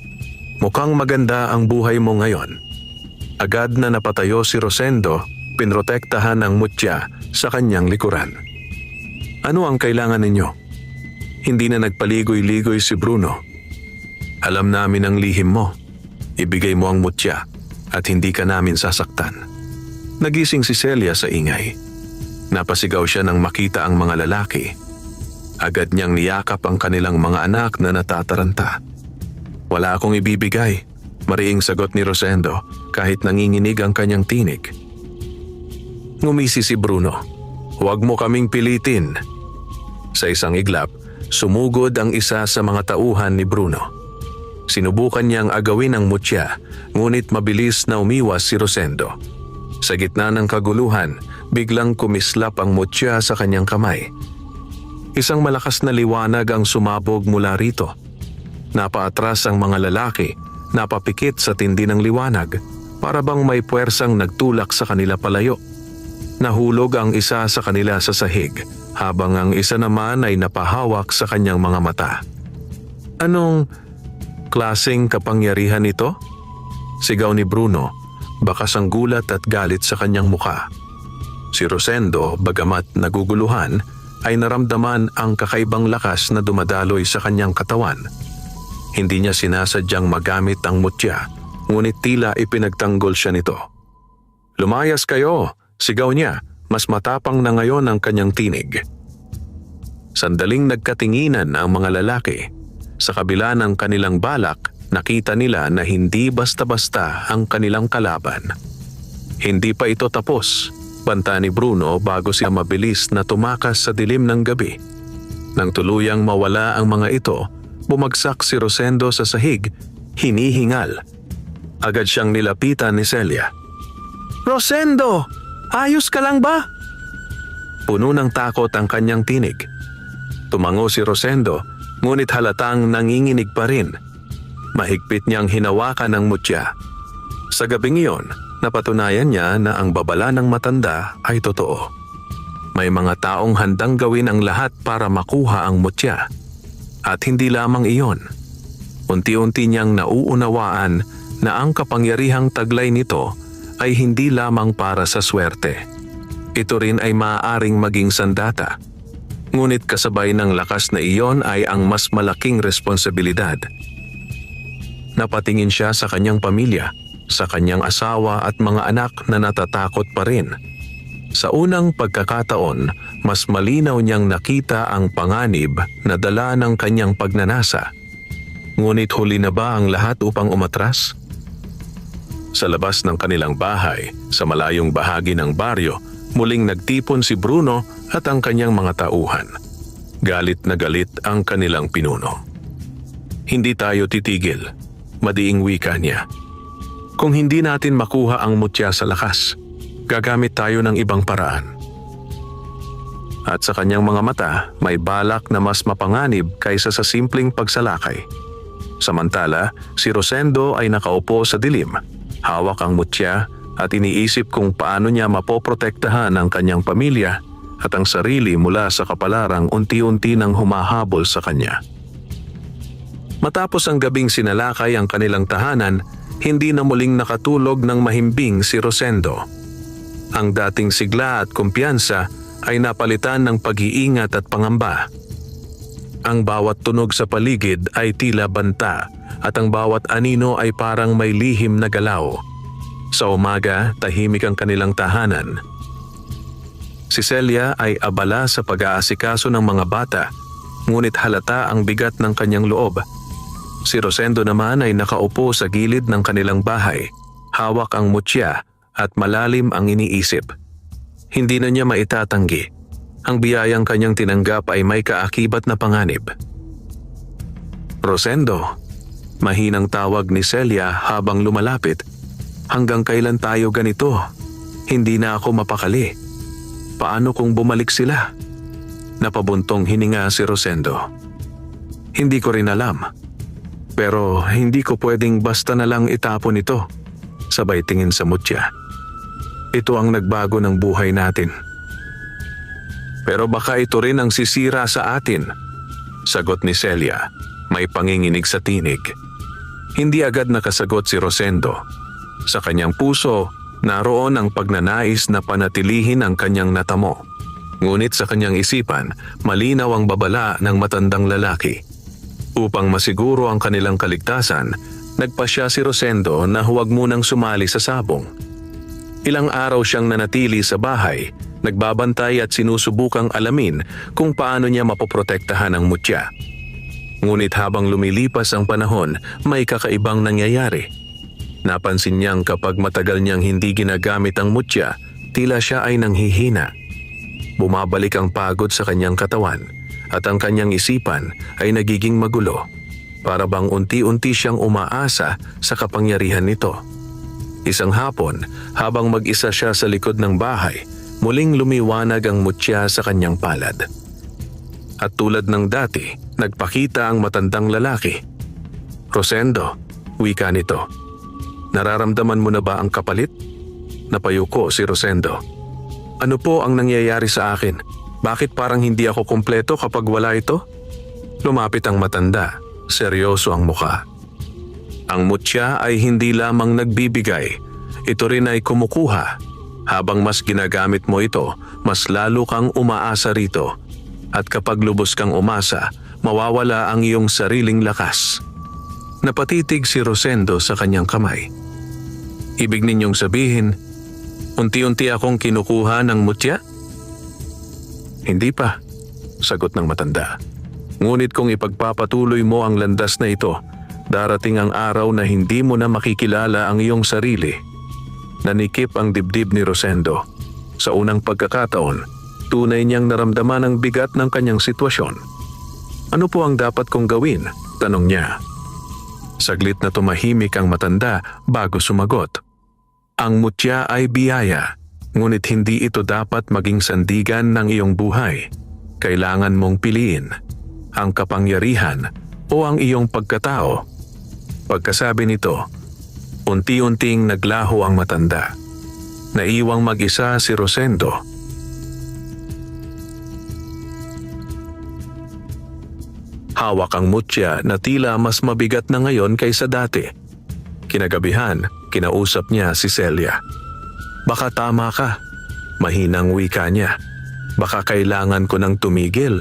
"Mukhang maganda ang buhay mo ngayon." Agad na napatayo si Rosendo, pinrotektahan ng mutya sa kanyang likuran. "Ano ang kailangan ninyo?" Hindi na nagpaligoy-ligoy si Bruno. "Alam namin ang lihim mo. Ibigay mo ang mutya at hindi ka namin sasaktan." Nagising si Celia sa ingay. Napasigaw siya nang makita ang mga lalaki. Agad niyang niyakap ang kanilang mga anak na natataranta. "Wala akong ibibigay," mariing sagot ni Rosendo kahit nanginginig ang kanyang tinig. Ngumisi si Bruno. "Huwag mo kaming pilitin." Sa isang iglap, sumugod ang isa sa mga tauhan ni Bruno. Sinubukan niyang agawin ang mutya, ngunit mabilis na umiwas si Rosendo. Sa gitna ng kaguluhan, biglang kumislap ang mutya sa kanyang kamay. Isang malakas na liwanag ang sumabog mula rito. Napaatras ang mga lalaki, napapikit sa tindi ng liwanag, para bang may puwersang nagtulak sa kanila palayo. Nahulog ang isa sa kanila sa sahig, habang ang isa naman ay napahawak sa kanyang mga mata. "Anong klaseng kapangyarihan ito?" Sigaw ni Bruno, bakas ang gulat at galit sa kanyang muka. Si Rosendo, bagamat naguguluhan, ay naramdaman ang kakaibang lakas na dumadaloy sa kanyang katawan. Hindi niya sinasadyang magamit ang mutya, ngunit tila ipinagtanggol siya nito. "Lumayas kayo!" Sigaw niya, mas matapang na ngayon ang kanyang tinig. Sandaling nagkatinginan ang mga lalaki. Sa kabila ng kanilang balak, nakita nila na hindi basta-basta ang kanilang kalaban. Hindi pa ito tapos, banta ni Bruno bago siya mabilis na tumakas sa dilim ng gabi. Nang tuluyang mawala ang mga ito, bumagsak si Rosendo sa sahig, hinihingal. Agad siyang nilapitan ni Celia. "Rosendo! Ayos ka lang ba?" Puno ng takot ang kanyang tinig. Tumango si Rosendo, ngunit halatang nanginginig pa rin. Mahigpit niyang hinawakan ang mutya. Sa gabing iyon, napatunayan niya na ang babala ng matanda ay totoo. May mga taong handang gawin ang lahat para makuha ang mutya. At hindi lamang iyon. Unti-unti niyang nauunawaan na ang kapangyarihang taglay nito ay hindi lamang para sa swerte. Ito rin ay maaaring maging sandata. Ngunit kasabay ng lakas na iyon ay ang mas malaking responsibilidad. Napatingin siya sa kanyang pamilya, sa kanyang asawa at mga anak na natatakot pa rin. Sa unang pagkakataon, mas malinaw niyang nakita ang panganib na dala ng kanyang pagnanasa. Ngunit huli na ba ang lahat upang umatras? Sa labas ng kanilang bahay, sa malayong bahagi ng baryo, muling nagtipon si Bruno at ang kanyang mga tauhan. Galit na galit ang kanilang pinuno. "Hindi tayo titigil," madiing wika niya. "Kung hindi natin makuha ang mutya sa lakas, gagamit tayo ng ibang paraan." At sa kanyang mga mata, may balak na mas mapanganib kaysa sa simpleng pagsalakay. Samantala, si Rosendo ay nakaupo sa dilim. Hawak ang mutya at iniisip kung paano niya mapoprotektahan ang kanyang pamilya at ang sarili mula sa kapalarang unti-unti nang humahabol sa kanya. Matapos ang gabing sinalakay ang kanilang tahanan, hindi na muling nakatulog ng mahimbing si Rosendo. Ang dating sigla at kumpiyansa ay napalitan ng pag-iingat at pangamba. Ang bawat tunog sa paligid ay tila banta at ang bawat anino ay parang may lihim na galaw. Sa umaga, tahimik ang kanilang tahanan. Si Celia ay abala sa pag-aasikaso ng mga bata, ngunit halata ang bigat ng kanyang loob. Si Rosendo naman ay nakaupo sa gilid ng kanilang bahay, hawak ang mutya at malalim ang iniisip. Hindi na niya maitatanggi. Ang biyayang kanyang tinanggap ay may kaakibat na panganib. Rosendo, mahinang tawag ni Celia habang lumalapit. Hanggang kailan tayo ganito? Hindi na ako mapakali. Paano kung bumalik sila? Napabuntong hininga si Rosendo. Hindi ko rin alam. Pero hindi ko pwedeng basta na lang itapon ito. Sabay tingin sa mutya. Ito ang nagbago ng buhay natin. Pero baka ito rin ang sisira sa atin. Sagot ni Celia, may panginginig sa tinig. Hindi agad nakasagot si Rosendo. Sa kanyang puso, naroon ang pagnanais na panatilihin ang kanyang natamo. Ngunit sa kanyang isipan, malinaw ang babala ng matandang lalaki. Upang masiguro ang kanilang kaligtasan, nagpasya si Rosendo na huwag munang sumali sa sabong. Ilang araw siyang nanatili sa bahay, nagbabantay at sinusubukang alamin kung paano niya mapoprotektahan ang mutya. Ngunit habang lumilipas ang panahon, may kakaibang nangyayari. Napansin niyang kapag matagal niyang hindi ginagamit ang mutya, tila siya ay nanghihina. Bumabalik ang pagod sa kanyang katawan at ang kanyang isipan ay nagiging magulo. Para bang unti-unti siyang umaasa sa kapangyarihan nito. Isang hapon, habang mag-isa siya sa likod ng bahay, muling lumiwanag ang mutya sa kanyang palad. At tulad ng dati, nagpakita ang matandang lalaki. Rosendo, wika nito. Nararamdaman mo na ba ang kapalit? Napayuko si Rosendo. Ano po ang nangyayari sa akin? Bakit parang hindi ako kumpleto kapag wala ito? Lumapit ang matanda, seryoso ang muka. Ang mutya ay hindi lamang nagbibigay, ito rin ay kumukuha. Habang mas ginagamit mo ito, mas lalo kang umaasa rito. At kapag lubos kang umasa, mawawala ang iyong sariling lakas. Napatitig si Rosendo sa kanyang kamay. Ibig ninyong sabihin, unti-unti akong kinukuha ng mutya? Hindi pa, sagot ng matanda. Ngunit kung ipagpapatuloy mo ang landas na ito, darating ang araw na hindi mo na makikilala ang iyong sarili. Nanikip ang dibdib ni Rosendo. Sa unang pagkakataon, tunay niyang naramdaman ang bigat ng kanyang sitwasyon. Ano po ang dapat kong gawin? Tanong niya. Saglit na tumahimik ang matanda bago sumagot. Ang mutya ay biyaya. Ngunit hindi ito dapat maging sandigan ng iyong buhay. Kailangan mong piliin ang kapangyarihan o ang iyong pagkatao. Pagkasabi nito, unti-unting naglaho ang matanda. Naiwang mag-isa si Rosendo. Hawak ang mutya na tila mas mabigat na ngayon kaysa dati. Kinagabihan, kinausap niya si Celia. Baka tama ka, mahinang wika niya. Baka kailangan ko nang tumigil.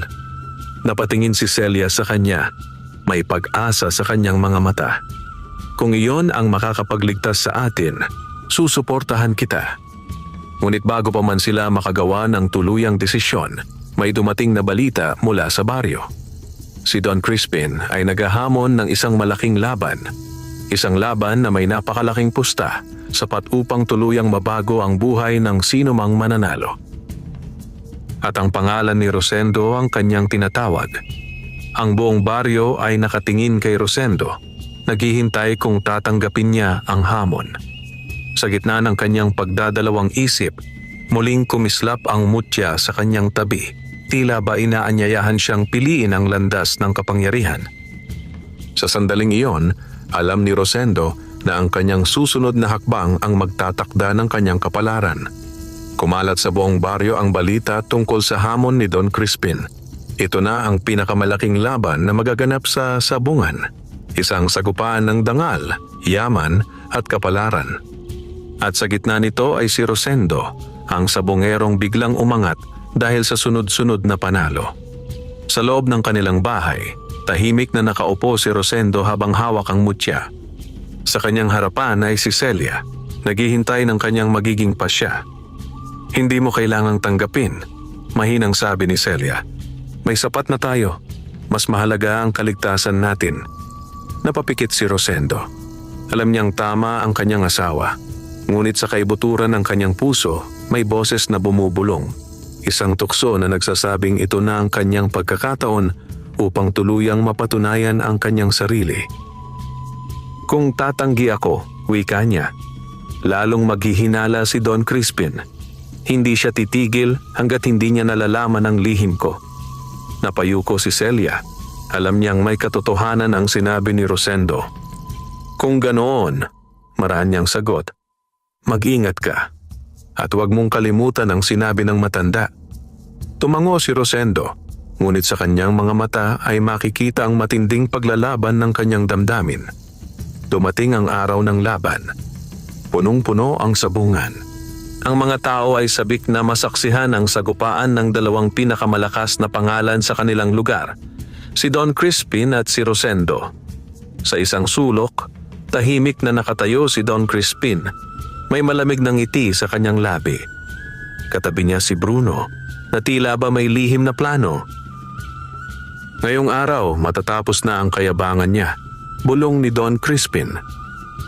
Napatingin si Celia sa kanya, may pag-asa sa kanyang mga mata. Kung iyon ang makakapagligtas sa atin, susuportahan kita. Ngunit bago pa man sila makagawa ng tuluyang desisyon, may dumating na balita mula sa baryo. Si Don Crispin ay naghahamon ng isang malaking laban. Isang laban na may napakalaking pusta, sapat upang tuluyang mabago ang buhay ng sino mang mananalo. At ang pangalan ni Rosendo ang kanyang tinatawag. Ang buong baryo ay nakatingin kay Rosendo, naghihintay kung tatanggapin niya ang hamon. Sa gitna ng kanyang pagdadalawang isip, muling kumislap ang mutya sa kanyang tabi. Tila ba inaanyayahan siyang piliin ang landas ng kapangyarihan. Sa sandaling iyon, alam ni Rosendo na ang kanyang susunod na hakbang ang magtatakda ng kanyang kapalaran. Kumalat sa buong baryo ang balita tungkol sa hamon ni Don Crispin. Ito na ang pinakamalaking laban na magaganap sa sabungan. Isang sagupaan ng dangal, yaman at kapalaran. At sa gitna nito ay si Rosendo, ang sabungerong biglang umangat dahil sa sunod-sunod na panalo. Sa loob ng kanilang bahay, tahimik na nakaupo si Rosendo habang hawak ang mutya. Sa kanyang harapan ay si Celia, naghihintay ng kanyang magiging pasya. Hindi mo kailangang tanggapin, mahinang sabi ni Celia. May sapat na tayo. Mas mahalaga ang kaligtasan natin. Napapikit si Rosendo. Alam niyang tama ang kanyang asawa. Ngunit sa kaibuturan ng kanyang puso, may boses na bumubulong. Isang tukso na nagsasabing ito na ang kanyang pagkakataon upang tuluyang mapatunayan ang kanyang sarili. Kung tatanggi ako, wika niya, lalong maghihinala si Don Crispin. Hindi siya titigil hanggat hindi niya nalalaman ang lihim ko. Napayuko si Celia. Alam niyang may katotohanan ang sinabi ni Rosendo. Kung ganoon, maraan niyang sagot, mag-ingat ka at huwag mong kalimutan ang sinabi ng matanda. Tumango si Rosendo, ngunit sa kanyang mga mata ay makikita ang matinding paglalaban ng kanyang damdamin. Dumating ang araw ng laban. Punong-puno ang sabungan. Ang mga tao ay sabik na masaksihan ang sagupaan ng dalawang pinakamalakas na pangalan sa kanilang lugar, si Don Crispin at si Rosendo. Sa isang sulok, tahimik na nakatayo si Don Crispin. May malamig na ngiti sa kanyang labi. Katabi niya si Bruno, na tila ba may lihim na plano. Ngayong araw, matatapos na ang kayabangan niya, bulong ni Don Crispin.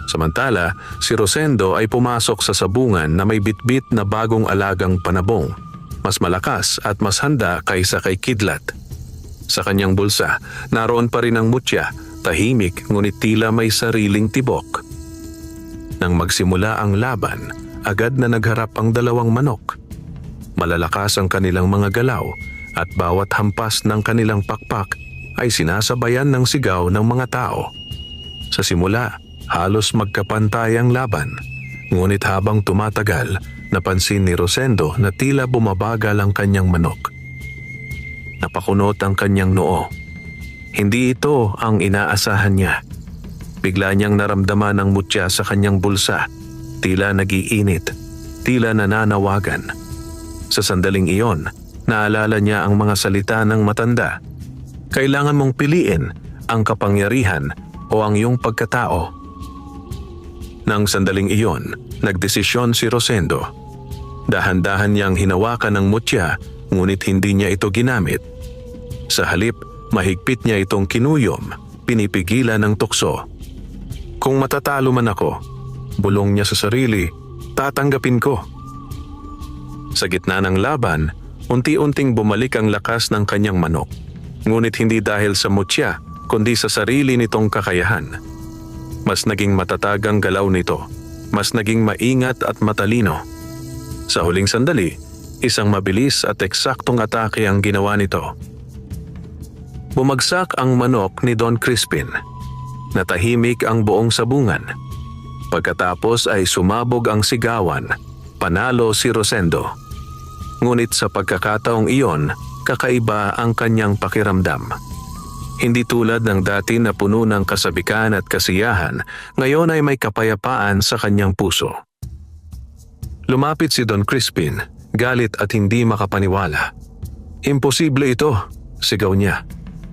Samantala, si Rosendo ay pumasok sa sabungan na may bitbit na bagong alagang panabong, mas malakas at mas handa kaysa kay Kidlat. Sa kanyang bulsa, naroon pa rin ang mutya, tahimik ngunit tila may sariling tibok. Nang magsimula ang laban, agad na nagharap ang dalawang manok. Malalakas ang kanilang mga galaw at bawat hampas ng kanilang pakpak ay sinasabayan ng sigaw ng mga tao. Sa simula, halos magkapantay ang laban. Ngunit habang tumatagal, napansin ni Rosendo na tila bumabagal ang kanyang manok. Napakunot ang kanyang noo. Hindi ito ang inaasahan niya. Bigla niyang naramdaman ang mutya sa kanyang bulsa. Tila nagiinit, tila nananawagan. Sa sandaling iyon, naalala niya ang mga salita ng matanda. Kailangan mong piliin ang kapangyarihan o ang iyong pagkatao. Nang sandaling iyon, nagdesisyon si Rosendo. Dahan-dahan niyang hinawakan ang mutya, ngunit hindi niya ito ginamit. Sa halip, mahigpit niya itong kinuyom, pinipigilan ng tukso. Kung matatalo man ako, bulong niya sa sarili, tatanggapin ko. Sa gitna ng laban, unti-unting bumalik ang lakas ng kanyang manok. Ngunit hindi dahil sa mutya, kundi sa sarili nitong kakayahan. Mas naging matatag ang galaw nito, mas naging maingat at matalino. Sa huling sandali, isang mabilis at eksaktong atake ang ginawa nito. Bumagsak ang manok ni Don Crispin. Natahimik ang buong sabungan. Pagkatapos ay sumabog ang sigawan, panalo si Rosendo. Ngunit sa pagkakataong iyon, kakaiba ang kanyang pakiramdam. Hindi tulad ng dati na puno ng kasabikan at kasiyahan, ngayon ay may kapayapaan sa kanyang puso. Lumapit si Don Crispin, galit at hindi makapaniwala. Imposible ito, sigaw niya.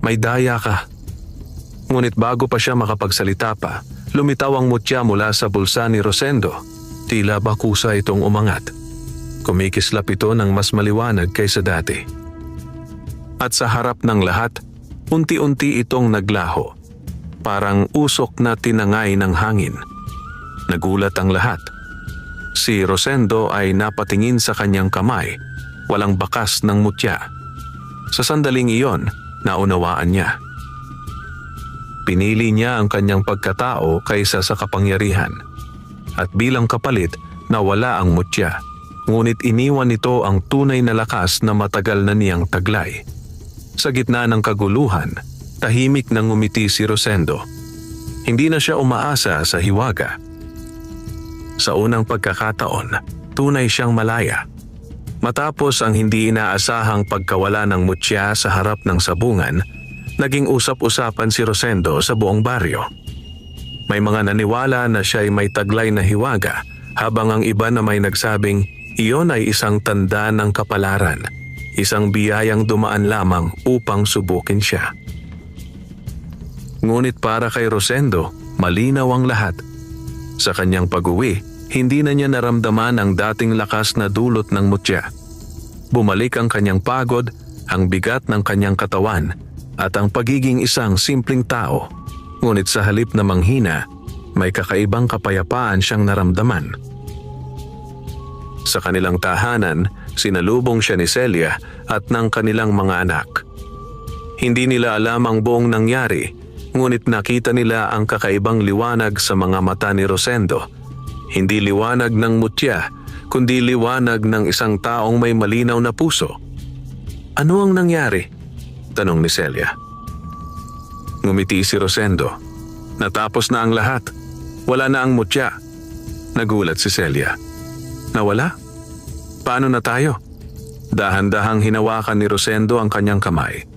May daya ka. Ngunit bago pa siya makapagsalita pa, lumitaw ang mutya mula sa bulsa ni Rosendo. Tila ba kusa itong umangat. Kumikislap ito ng mas maliwanag kaysa dati. At sa harap ng lahat, unti-unti itong naglaho. Parang usok na tinangay ng hangin. Nagulat ang lahat. Si Rosendo ay napatingin sa kanyang kamay, walang bakas ng mutya. Sa sandaling iyon, naunawaan niya. Pinili niya ang kanyang pagkatao kaysa sa kapangyarihan. At bilang kapalit, nawala ang mutya. Ngunit iniwan nito ang tunay na lakas na matagal na niyang taglay. Sa gitna ng kaguluhan, tahimik nang ngumiti si Rosendo. Hindi na siya umaasa sa hiwaga. Sa unang pagkakataon, tunay siyang malaya. Matapos ang hindi inaasahang pagkawala ng mutya sa harap ng sabungan, naging usap-usapan si Rosendo sa buong baryo. May mga naniwala na siya ay may taglay na hiwaga, habang ang iba na may nagsabing iyon ay isang tanda ng kapalaran, isang biyayang dumaan lamang upang subukin siya. Ngunit para kay Rosendo, malinaw ang lahat. Sa kanyang pag-uwi, hindi na niya naramdaman ang dating lakas na dulot ng mutya. Bumalik ang kanyang pagod, ang bigat ng kanyang katawan, at ang pagiging isang simpleng tao. Ngunit sa halip na manghina, may kakaibang kapayapaan siyang naramdaman. Sa kanilang tahanan, sinalubong siya ni Celia at ng kanilang mga anak. Hindi nila alam ang buong nangyari, ngunit nakita nila ang kakaibang liwanag sa mga mata ni Rosendo. Hindi liwanag ng mutya, kundi liwanag ng isang taong may malinaw na puso. Ano ang nangyari? Tanong ni Celia. Ngumiti si Rosendo. Natapos na ang lahat. Wala na ang mutya. Nagulat si Celia. Nawala? Paano na tayo? Dahan-dahang hinawakan ni Rosendo ang kanyang kamay.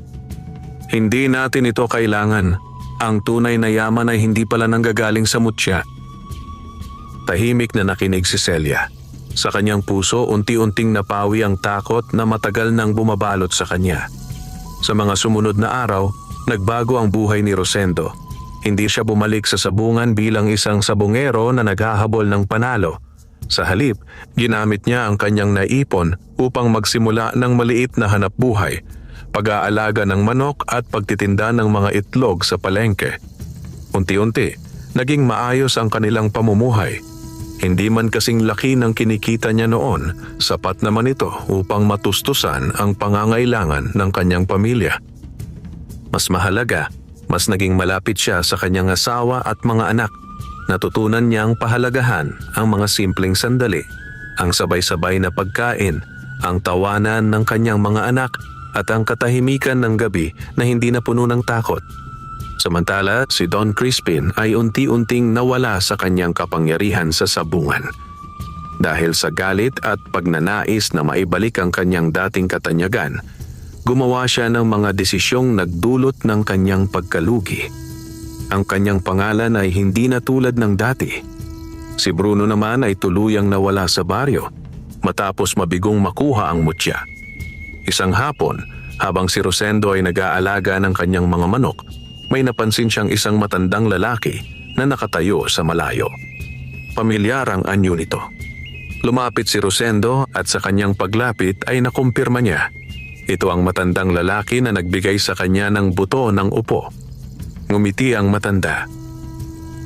Hindi natin ito kailangan. Ang tunay na yaman ay hindi pala nanggagaling sa mutya. Tahimik na nakinig si Celia. Sa kanyang puso, unti-unting napawi ang takot na matagal nang bumabalot sa kanya. Sa mga sumunod na araw, nagbago ang buhay ni Rosendo. Hindi siya bumalik sa sabungan bilang isang sabungero na naghahabol ng panalo. Sa halip, ginamit niya ang kanyang naipon upang magsimula ng maliit na hanapbuhay, pag-aalaga ng manok at pagtitinda ng mga itlog sa palengke. Unti-unti, naging maayos ang kanilang pamumuhay. Hindi man kasing laki ng kinikita niya noon, sapat naman ito upang matustusan ang pangangailangan ng kanyang pamilya. Mas mahalaga, mas naging malapit siya sa kanyang asawa at mga anak. Natutunan niyang pahalagahan ang mga simpleng sandali, ang sabay-sabay na pagkain, ang tawanan ng kanyang mga anak at ang katahimikan ng gabi na hindi na puno ng takot. Samantala, si Don Crispin ay unti-unting nawala sa kanyang kapangyarihan sa sabungan. Dahil sa galit at pagnanais na maibalik ang kanyang dating katanyagan, gumawa siya ng mga desisyong nagdulot ng kanyang pagkalugi. Ang kanyang pangalan ay hindi na tulad ng dati. Si Bruno naman ay tuluyang nawala sa baryo matapos mabigong makuha ang mutya. Isang hapon, habang si Rosendo ay nag-aalaga ng kanyang mga manok, may napansin siyang isang matandang lalaki na nakatayo sa malayo. Pamilyar ang anyo nito. Lumapit si Rosendo at sa kanyang paglapit ay nakumpirma niya. Ito ang matandang lalaki na nagbigay sa kanya ng buto ng upo. Ngumiti ang matanda.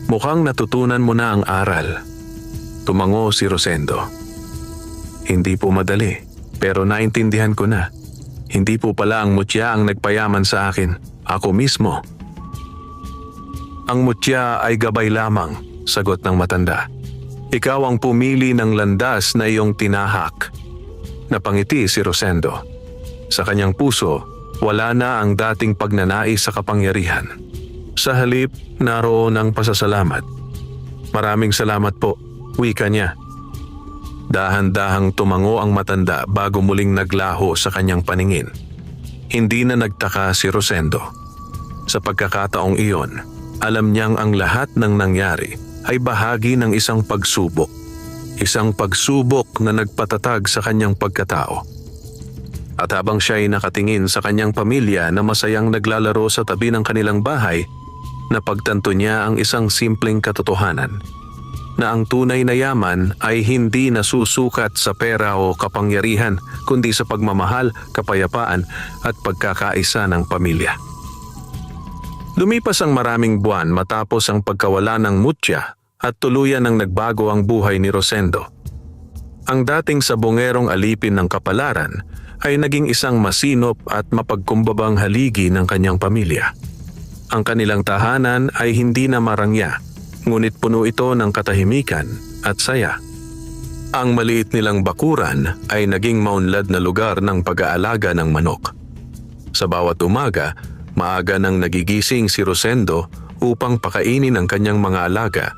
Mukhang natutunan mo na ang aral. Tumango si Rosendo. Hindi po madali, pero naintindihan ko na. Hindi po pala ang mutya ang nagpayaman sa akin. Ako mismo. Ang mutya ay gabay lamang, sagot ng matanda. Ikaw ang pumili ng landas na iyong tinahak. Napangiti si Rosendo. Sa kanyang puso, wala na ang dating pagnanais sa kapangyarihan. Sa halip, naroon ang pasasalamat. Maraming salamat po, wika niya. Dahan-dahang tumango ang matanda bago muling naglaho sa kanyang paningin. Hindi na nagtaka si Rosendo. Sa pagkakataong iyon, alam niyang ang lahat ng nangyari ay bahagi ng isang pagsubok. Isang pagsubok na nagpatatag sa kanyang pagkatao. At habang siya ay nakatingin sa kanyang pamilya na masayang naglalaro sa tabi ng kanilang bahay, napagtanto niya ang isang simpleng katotohanan, na ang tunay na yaman ay hindi nasusukat sa pera o kapangyarihan, kundi sa pagmamahal, kapayapaan at pagkakaisa ng pamilya. Lumipas ang maraming buwan matapos ang pagkawala ng mutya at tuluyan ng nagbago ang buhay ni Rosendo. Ang dating sabongerong alipin ng kapalaran ay naging isang masinop at mapagkumbabang haligi ng kanyang pamilya. Ang kanilang tahanan ay hindi na marangya, ngunit puno ito ng katahimikan at saya. Ang maliit nilang bakuran ay naging maunlad na lugar ng pag-aalaga ng manok. Sa bawat umaga, maaga nang nagigising si Rosendo upang pakainin ang kanyang mga alaga,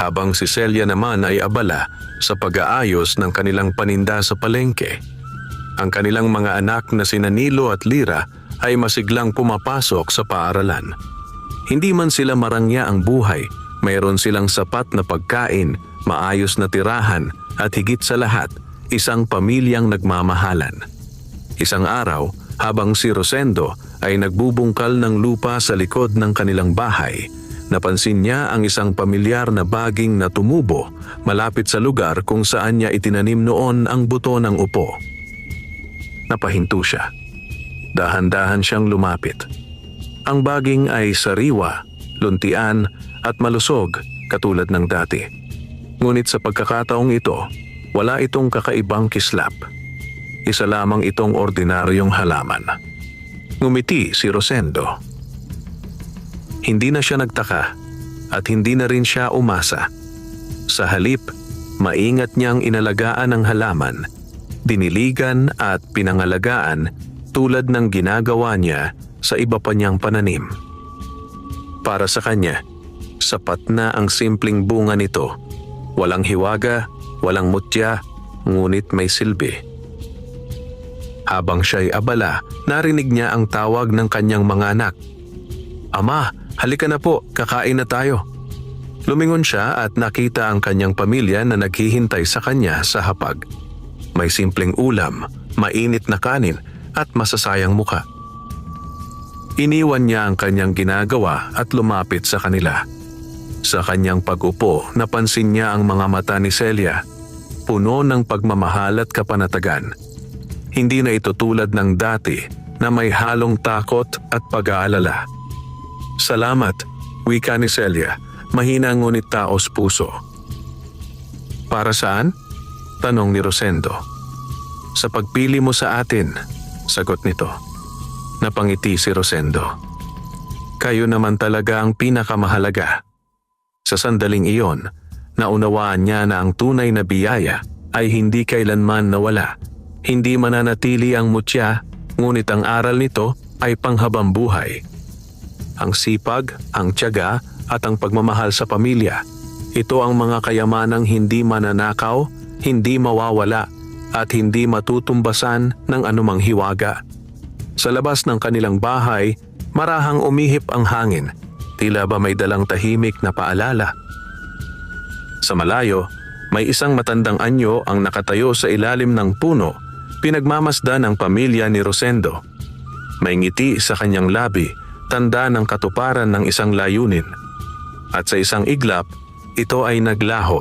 habang si Celia naman ay abala sa pag-aayos ng kanilang paninda sa palengke. Ang kanilang mga anak na sina Nilo at Lira ay masiglang pumapasok sa paaralan. Hindi man sila marangya ang buhay, mayroon silang sapat na pagkain, maayos na tirahan at higit sa lahat, isang pamilyang nagmamahalan. Isang araw, habang si Rosendo ay nagbubungkal ng lupa sa likod ng kanilang bahay, Napansin niya ang isang pamilyar na baging na tumubo malapit sa lugar kung saan niya itinanim noon ang buto ng upo. Napahinto siya. Dahan-dahan siyang lumapit. Ang baging ay sariwa, luntian at malusog katulad ng dati. Ngunit sa pagkakataong ito, wala itong kakaibang kislap. Isa lamang itong ordinaryong halaman. Ngumiti si Rosendo. Hindi na siya nagtaka at hindi na rin siya umasa. Sa halip, maingat niyang inalagaan ang halaman, diniligan at pinangalagaan tulad ng ginagawa niya sa iba pa niyang pananim. Para sa kanya, sapat na ang simpleng bunga nito. Walang hiwaga, walang mutya, ngunit may silbi. Habang siya'y abala, narinig niya ang tawag ng kanyang mga anak. "Ama, halika na po, kakain na tayo." Lumingon siya at nakita ang kanyang pamilya na naghihintay sa kanya sa hapag. May simpleng ulam, mainit na kanin at masasayang muka. Iniwan niya ang kanyang ginagawa at lumapit sa kanila. Sa kanyang pag-upo, napansin niya ang mga mata ni Celia, puno ng pagmamahal at kapanatagan. Hindi na ito tulad ng dati na may halong takot at pag-aalala. "Salamat," wika ni Celia, mahina ngunit taos puso. "Para saan?" tanong ni Rosendo. "Sa pagpili mo sa atin," sagot nito. Napangiti si Rosendo. "Kayo naman talaga ang pinakamahalaga." Sa sandaling iyon, naunawaan niya na ang tunay na biyaya ay hindi kailanman nawala. Hindi mananatili ang mutya, ngunit ang aral nito ay panghabang buhay. Ang sipag, ang tiyaga at ang pagmamahal sa pamilya. Ito ang mga kayamanang hindi mananakaw, hindi mawawala at hindi matutumbasan ng anumang hiwaga. Sa labas ng kanilang bahay, marahang umihip ang hangin, tila ba may dalang tahimik na paalala. Sa malayo, may isang matandang anyo ang nakatayo sa ilalim ng puno, pinagmamasdan ng pamilya ni Rosendo. May ngiti sa kanyang labi, tanda ng katuparan ng isang layunin. At sa isang iglap, ito ay naglaho,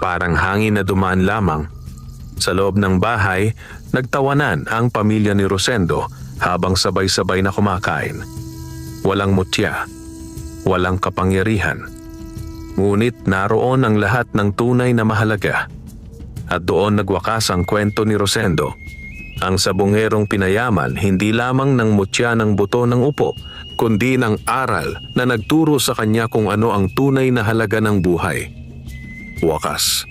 parang hangin na dumaan lamang. Sa loob ng bahay, nagtawanan ang pamilya ni Rosendo habang sabay-sabay na kumakain. Walang mutya, walang kapangyarihan. Ngunit naroon ang lahat ng tunay na mahalaga. At doon nagwakas ang kwento ni Rosendo. Ang sabungherong pinayaman hindi lamang ng mutya ng buto ng upo, kundi ng aral na nagturo sa kanya kung ano ang tunay na halaga ng buhay. Wakas.